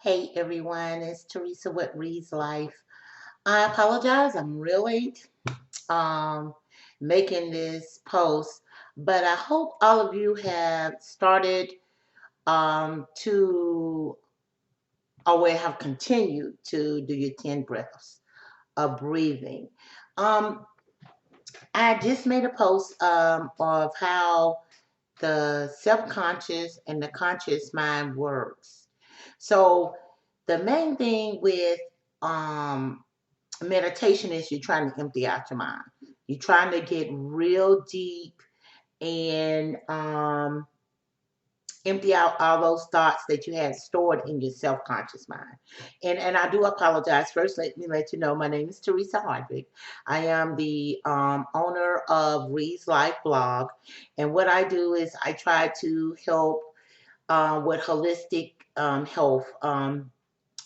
Hey everyone, it's Teresa with Reads Life. I apologize, I'm real late um, making this post, but I hope all of you have started to, or have continued to do your 10 breaths of breathing. Um, I just made a post of how the subconscious and the conscious mind works. So the main thing with um, meditation is you're trying to empty out your mind. You're trying to get real deep and empty out all those thoughts that you had stored in your self-conscious mind. And I do apologize. First, let me let you know my name is Teresa Hardwick. I am the owner of Reed's Life blog. And what I do is I try to help with holistic health.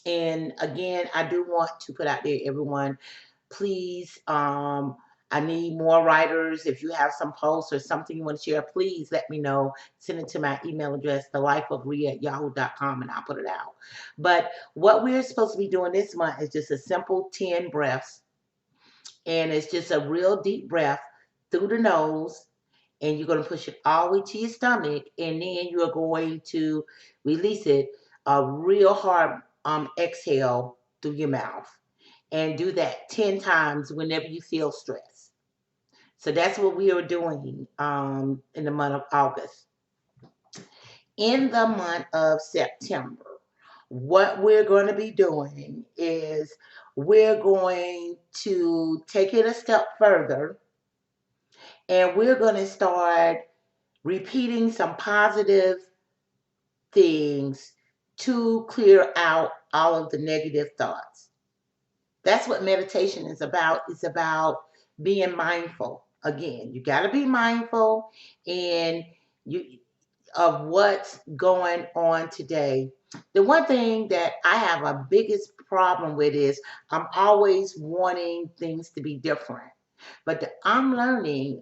And again, I do want to put out there, everyone, please, I need more writers. If you have some posts or something you want to share, please let me know. Send it to my email address, thelifeofree@yahoo.com, and I'll put it out. But what we're supposed to be doing this month is just a simple 10 breaths. And it's just a real deep breath through the nose. And you're going to push it all the way to your stomach. And then you're going to release it a real hard exhale through your mouth, and do that 10 times whenever you feel stress. So that's what we are doing in the month of August. In the month of September, what we're going to be doing is we're going to take it a step further, and we're going to start repeating some positive things to clear out all of the negative thoughts. That's what meditation is about. It's about being mindful. Again, you got to be mindful and you of what's going on today. The one thing that I have a biggest problem with is I'm always wanting things to be different. But I'm learning,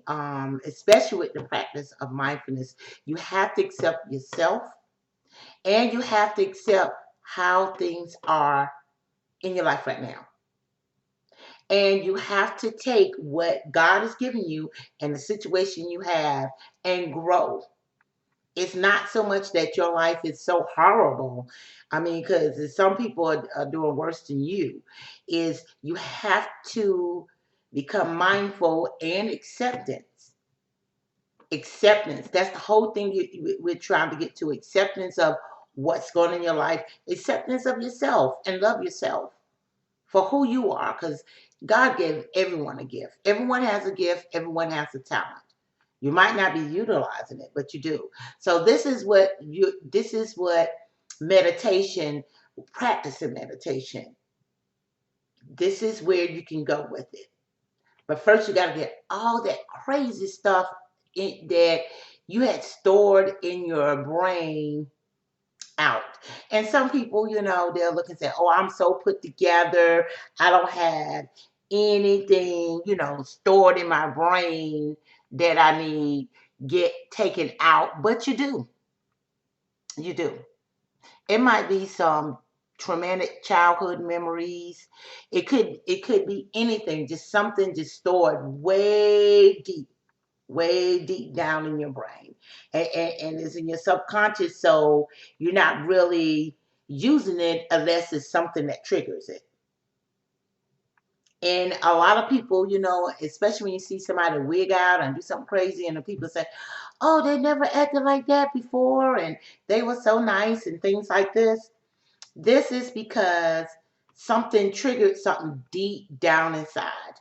especially with the practice of mindfulness, you have to accept yourself and you have to accept how things are in your life right now. And you have to take what God has given you and the situation you have and grow. It's not so much that your life is so horrible. I mean, because some people are doing worse than you. Is you have to become mindful and acceptance. Acceptance. That's the whole thing we're trying to get to. Acceptance of what's going on in your life. Acceptance of yourself and love yourself for who you are, because God gave everyone a gift. Everyone has a gift. Everyone has a talent. You might not be utilizing it, but you do. So this is what meditation, practicing meditation. This is where you can go with it. But first, you got to get all that crazy stuff that you had stored in your brain out. And some people, they'll look and say, "Oh, I'm so put together. I don't have anything, stored in my brain that I need get taken out." But you do. You do. It might be some traumatic childhood memories. It could be anything, just something just stored way deep down in your brain, and it's in your subconscious, so you're not really using it unless it's something that triggers it. And a lot of people, especially when you see somebody wig out and do something crazy, and the people say, "Oh, they never acted like that before, and they were so nice," and things like this. This is because something triggered something deep down inside,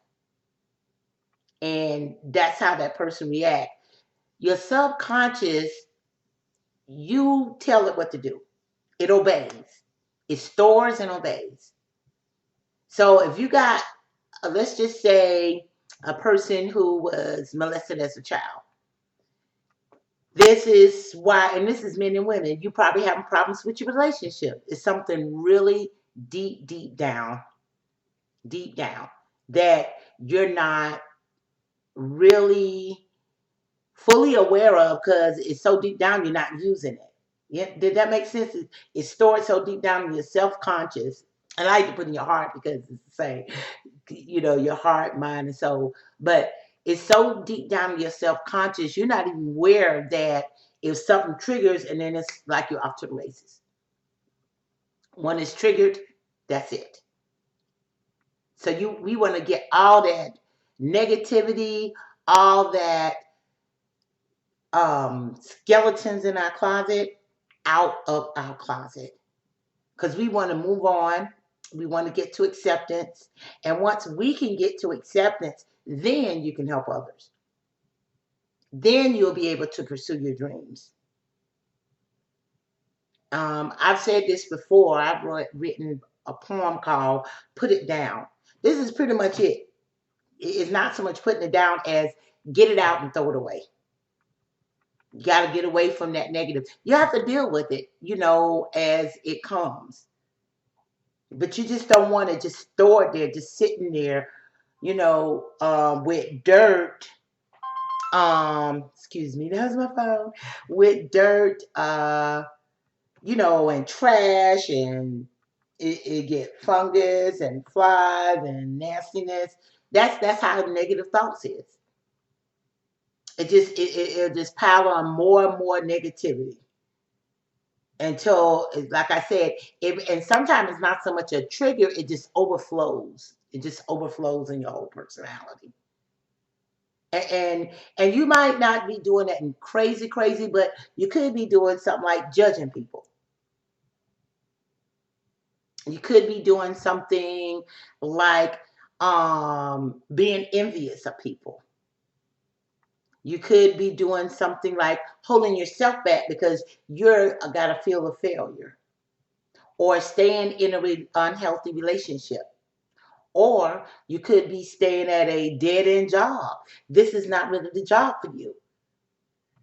and that's how that person reacts. Your subconscious, you tell it what to do. It obeys. It stores and obeys. So if you got, let's just say, a person who was molested as a child, this is why, and this is men and women, you probably having problems with your relationship. It's something really deep down, that you're not really fully aware of because it's so deep down you're not using it. Yeah, did that make sense? It's stored so deep down in your self-conscious. And I like to put in your heart because it's the same, your heart, mind, and soul. But it's so deep down in your self-conscious, you're not even aware that if something triggers and then it's like you're off to the races. When it's triggered, that's it. So we want to get all that negativity, all that skeletons in our closet out of our closet because we want to move on. We want to get to acceptance. And once we can get to acceptance, then you can help others. Then you'll be able to pursue your dreams. I've said this before. I've written a poem called Put It Down. This is pretty much it. It's not so much putting it down as get it out and throw it away. You got to get away from that negative. You have to deal with it, as it comes. But you just don't want to just store it there, just sitting there, with dirt. Excuse me, that's my phone. With dirt, and trash, and it get fungus and flies and nastiness. That's how negative thoughts is. It'll just pile on more and more negativity until, like I said, and sometimes it's not so much a trigger, it just overflows. It just overflows in your whole personality. And you might not be doing that in crazy, but you could be doing something like judging people. You could be doing something like being envious of people. You could be doing something like holding yourself back because you're got to feel of failure, or staying in a unhealthy relationship, or you could be staying at a dead end job. This is not really the job for you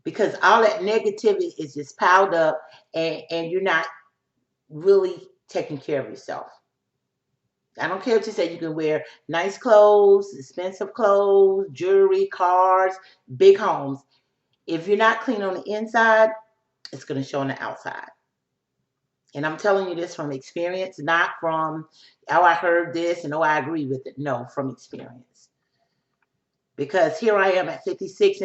because all that negativity is just piled up, and you're not really taking care of yourself. I don't care what you say. You can wear nice clothes, expensive clothes, jewelry, cars, big homes. If you're not clean on the inside, it's going to show on the outside. And I'm telling you this from experience, not from, oh, I heard this and oh, I agree with it. No, from experience. Because here I am at 56,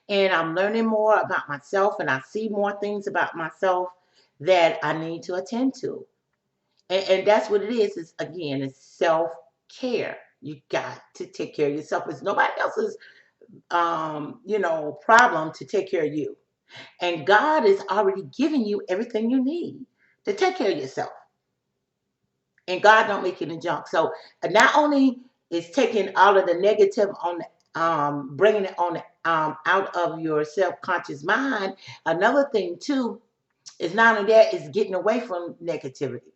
and I'm learning more about myself, and I see more things about myself that I need to attend to. And that's what it is again, it's self-care. You got to take care of yourself. It's nobody else's problem to take care of you. And God is already giving you everything you need to take care of yourself. And God don't make any junk. So not only is taking all of the negative on bringing it on out of your self-conscious mind, another thing too is not only that, is getting away from negativity.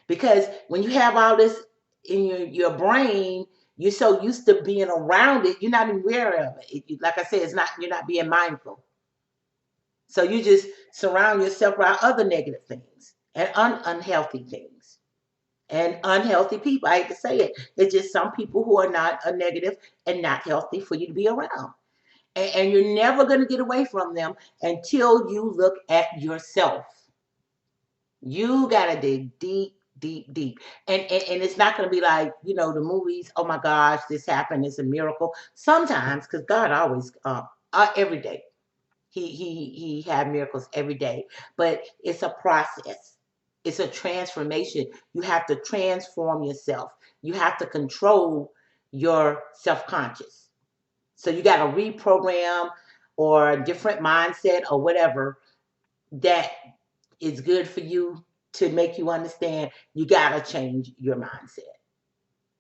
Because when you have all this in your brain, you're so used to being around it, you're not even aware of it. Like I said, you're not being mindful. So you just surround yourself around other negative things and unhealthy things and unhealthy people. I hate to say it. It's just some people who are not a negative and not healthy for you to be around. And you're never going to get away from them until you look at yourself. You got to dig deep. And it's not going to be like, the movies, oh my gosh, this happened, it's a miracle. Sometimes, because God always, every day, he had miracles every day. But it's a process. It's a transformation. You have to transform yourself. You have to control your self-conscious. So you got to reprogram or a different mindset or whatever that is good for you to make you understand you got to change your mindset.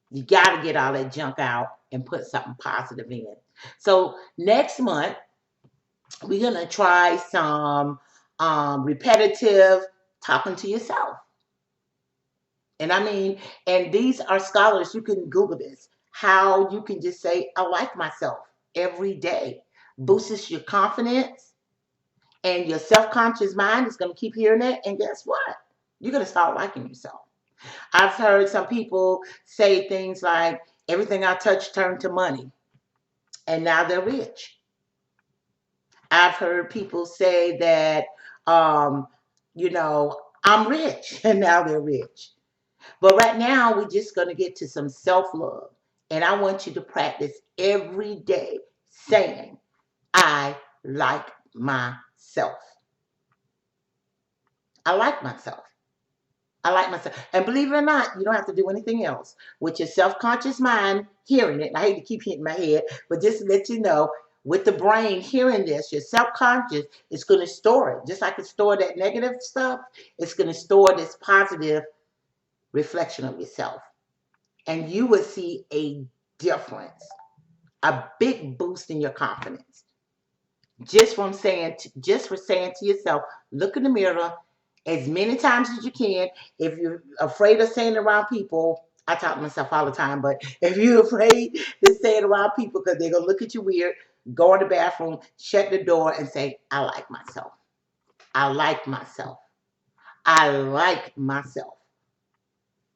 You got to get all that junk out and put something positive in. So next month, we're going to try some repetitive talking to yourself. And I mean, and these are scholars, you can Google this, how you can just say, I like myself every day. Boosts your confidence, and your self-conscious mind is going to keep hearing that. And guess what? You're going to start liking yourself. I've heard some people say things like, everything I touch turned to money, and now they're rich. I've heard people say that um, I'm rich, and now they're rich. But right now, we're just going to get to some self love. And I want you to practice every day saying, I like myself. I like myself. I like myself. And believe it or not, you don't have to do anything else. With your self conscious mind hearing it, and I hate to keep hitting my head, but just to let you know, with the brain hearing this, your self conscious is going to store it. Just like it stored that negative stuff, it's going to store this positive reflection of yourself. And you will see a difference, a big boost in your confidence. Just for saying to yourself, look in the mirror as many times as you can. If you're afraid of saying it around people, I talk to myself all the time, but if you're afraid to say it around people because they're gonna look at you weird, go in the bathroom, shut the door, and say, I like myself. I like myself. I like myself.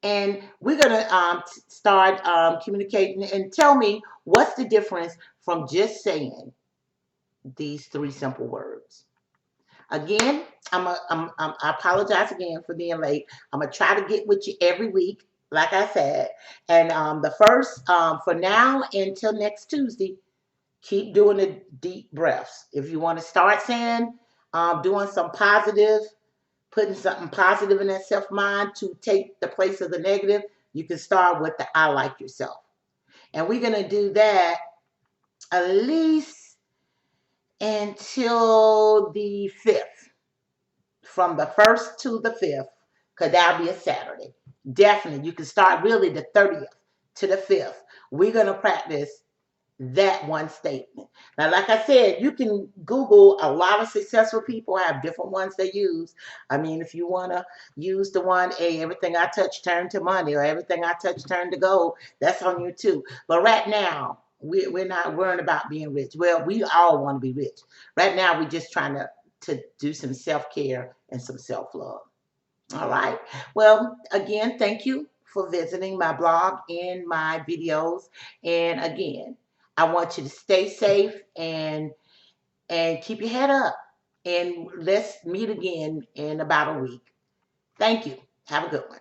And we're gonna start communicating, and tell me what's the difference from just saying these three simple words. Again, I apologize again for being late. I'm gonna try to get with you every week, like I said. And the first, for now until next Tuesday, keep doing the deep breaths. If you want to start saying, doing some positive, putting something positive in that self mind to take the place of the negative, you can start with the I like yourself. And we're gonna do that at least until the 5th, from the 1st to the 5th, because that'll be a Saturday. Definitely, you can start really the 30th to the 5th. We're going to practice that one statement. Now, like I said, you can Google, a lot of successful people have different ones they use. I mean, if you want to use the one, hey, everything I touch turn to money, or everything I touch turn to gold, that's on you too. But right now, we're not worrying about being rich. Well, we all want to be rich. Right now, we're just trying to do some self-care and some self-love. All right. Well, again, thank you for visiting my blog and my videos. And again, I want you to stay safe and keep your head up. And let's meet again in about a week. Thank you. Have a good one.